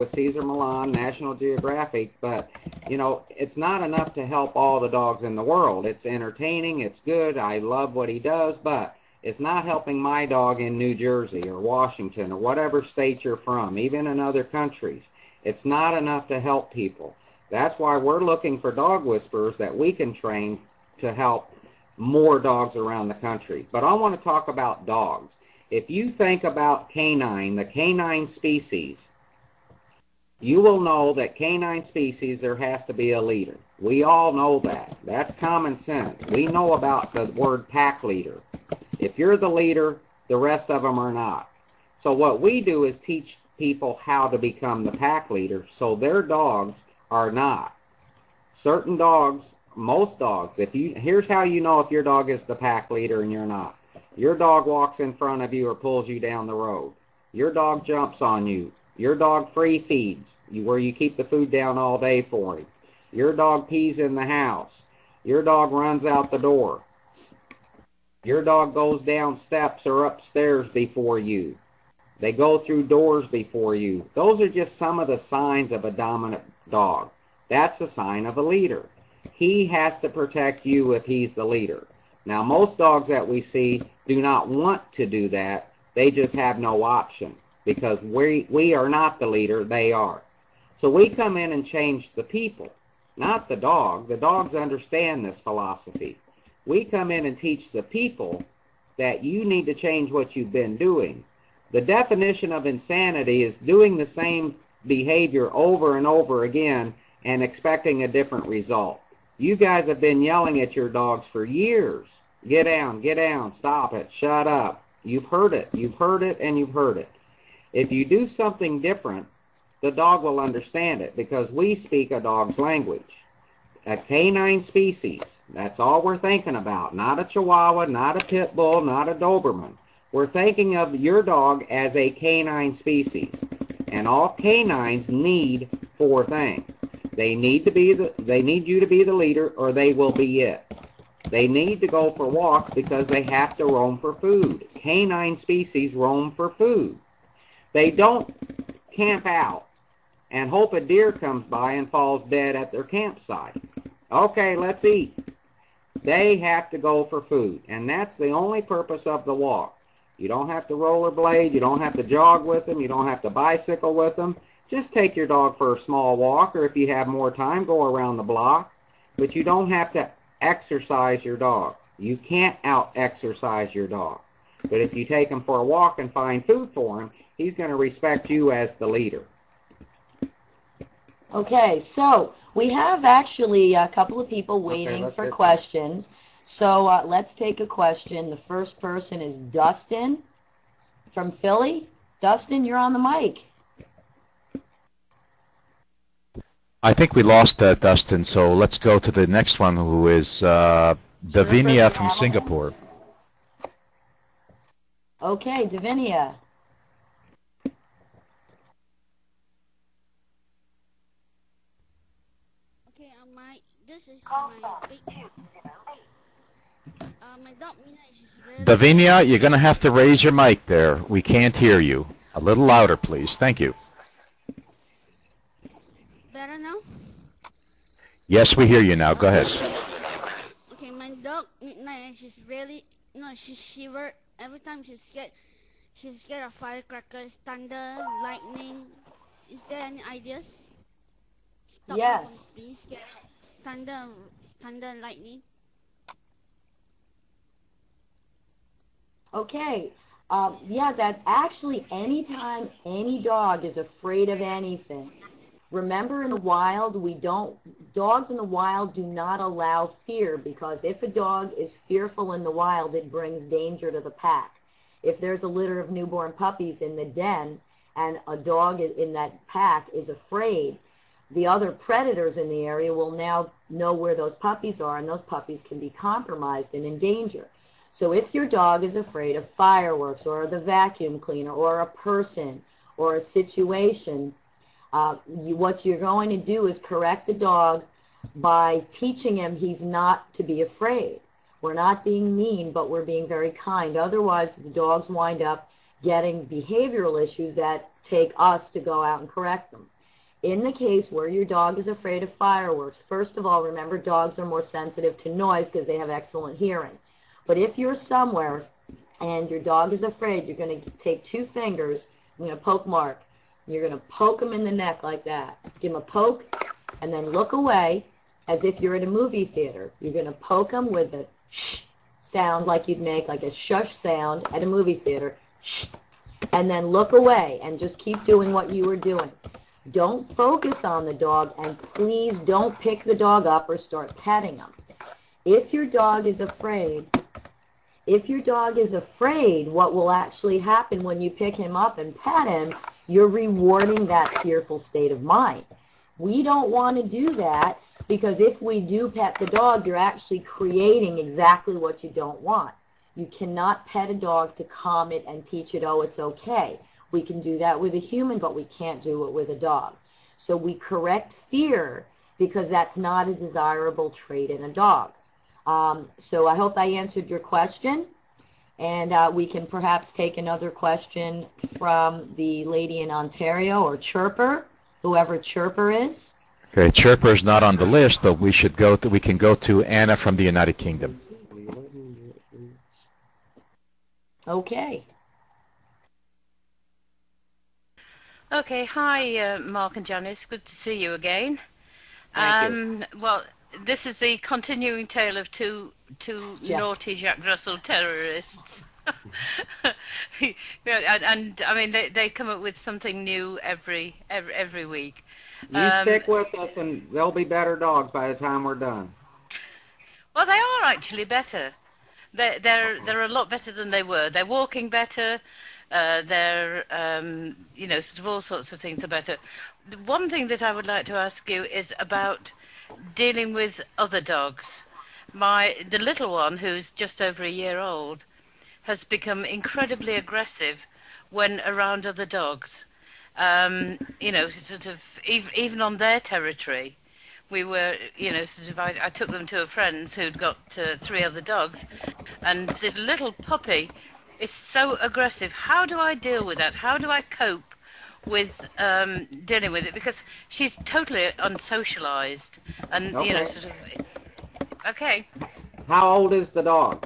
with Cesar Millan, National Geographic, but you know, it's not enough to help all the dogs in the world. It's entertaining, it's good, I love what he does, but it's not helping my dog in New Jersey or Washington or whatever state you're from, even in other countries. It's not enough to help people. That's why we're looking for dog whisperers that we can train to help more dogs around the country. But I want to talk about dogs. If you think about canine, the canine species, you will know that canine species, there has to be a leader. We all know that. That's common sense. We know about the word pack leader. If you're the leader, the rest of them are not. So what we do is teach people how to become the pack leader so their dogs are not. Certain dogs, most dogs, here's how you know if your dog is the pack leader and you're not. Your dog walks in front of you or pulls you down the road. Your dog jumps on you. Your dog free feeds, where you keep the food down all day for him. Your dog pees in the house. Your dog runs out the door. Your dog goes down steps or upstairs before you. They go through doors before you. Those are just some of the signs of a dominant dog. That's a sign of a leader. He has to protect you if he's the leader. Now, most dogs that we see do not want to do that. They just have no option because we are not the leader, they are. So we come in and change the people, not the dog. The dogs understand this philosophy. We come in and teach the people that you need to change what you've been doing. The definition of insanity is doing the same behavior over and over again and expecting a different result. You guys have been yelling at your dogs for years. Get down, stop it, shut up. You've heard it, and you've heard it. If you do something different, the dog will understand it because we speak a dog's language. A canine species, that's all we're thinking about. Not a Chihuahua, not a Pit Bull, not a Doberman. We're thinking of your dog as a canine species. And all canines need 4 things. They need you to be the leader or they will be it. They need to go for walks because they have to roam for food. Canine species roam for food. They don't camp out and hope a deer comes by and falls dead at their campsite. Okay, let's eat. They have to go for food, and that's the only purpose of the walk. You don't have to rollerblade, you don't have to jog with them, you don't have to bicycle with them. Just take your dog for a small walk, or if you have more time, go around the block. But you don't have to exercise your dog. You can't out-exercise your dog. But if you take him for a walk and find food for him, he's going to respect you as the leader. Okay, so we have actually a couple of people waiting for questions. So let's take a question. The first person is Dustin from Philly. Dustin, you're on the mic. I think we lost Dustin, so let's go to the next one, who is Davinia from Singapore. Okay, Davinia. Okay, this is my big. My dog Mina is really. Davinia, you're going to have to raise your mic there. We can't hear you. A little louder, please. Thank you. Better now? Yes, we hear you now. Go ahead. Okay, my dog Midnight, she's really, she shiver every time she's scared. She's scared of firecrackers, thunder, lightning. Is there any ideas? Stop yes. From being scared. Thunder and lightning. Okay. Yeah, that actually anytime any dog is afraid of anything, remember in the wild, dogs in the wild do not allow fear, because if a dog is fearful in the wild, it brings danger to the pack. If there's a litter of newborn puppies in the den and a dog in that pack is afraid, the other predators in the area will now know where those puppies are, and those puppies can be compromised and in danger. So if your dog is afraid of fireworks or the vacuum cleaner or a person or a situation, what you're going to do is correct the dog by teaching him he's not to be afraid. We're not being mean, but we're being very kind. Otherwise, the dogs wind up getting behavioral issues that take us to go out and correct them. In the case where your dog is afraid of fireworks, first of all, remember dogs are more sensitive to noise because they have excellent hearing. But if you're somewhere and your dog is afraid, you're going to take 2 fingers, you're going to poke Mark. You're going to poke him in the neck like that. Give him a poke and then look away as if you're at a movie theater. You're going to poke him with a shh sound like you'd make, like a shush sound at a movie theater. Shh. And then look away and just keep doing what you were doing. Don't focus on the dog, and please don't pick the dog up or start petting him. If your dog is afraid, what will actually happen when you pick him up and pet him, you're rewarding that fearful state of mind. We don't want to do that, because if we do pet the dog, you're actually creating exactly what you don't want. You cannot pet a dog to calm it and teach it, oh, it's okay. We can do that with a human, but we can't do it with a dog. So we correct fear because that's not a desirable trait in a dog. So I hope I answered your question. And we can perhaps take another question from the lady in Ontario, or Chirper, whoever Chirper is. Okay, Chirper is not on the list, but we can go to Anna from the United Kingdom. Okay. Okay, hi, Mark and Janice. Good to see you again. Thank you. Well, this is the continuing tale of two naughty Jack Russell terrorists. and I mean, they come up with something new every week. You stick with us, and they'll be better dogs by the time we're done. Well, they are actually better. They're a lot better than they were. They're walking better. They're, sort of all sorts of things are better. The one thing that I would like to ask you is about dealing with other dogs. The little one, who's just over a year old, has become incredibly aggressive when around other dogs. Sort of even on their territory. We were, I took them to a friend's who'd got 3 other dogs, and this little puppy is so aggressive. How do I deal with that? How do I cope with dealing with it? Because she's totally unsocialized, and Okay. Okay. How old is the dog?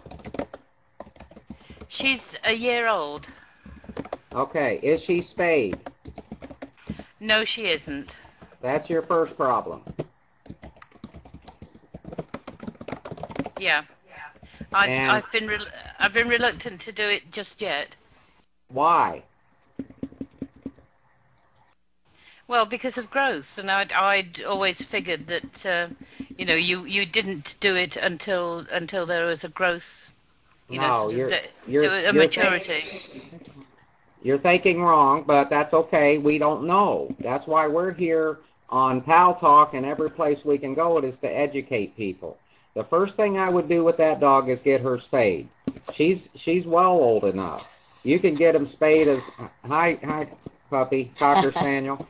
She's a year old. Okay. Is she spayed? No, she isn't. That's your first problem. Yeah. I've been reluctant to do it just yet. Why? Well, because of growth, and I'd always figured that you didn't do it until there was a growth, a maturity. You're thinking wrong, but that's okay. We don't know. That's why we're here on Paltalk, and every place we can go is to educate people. The first thing I would do with that dog is get her spayed. She's well old enough. You can get them spayed as hi puppy, Cocker Spaniel.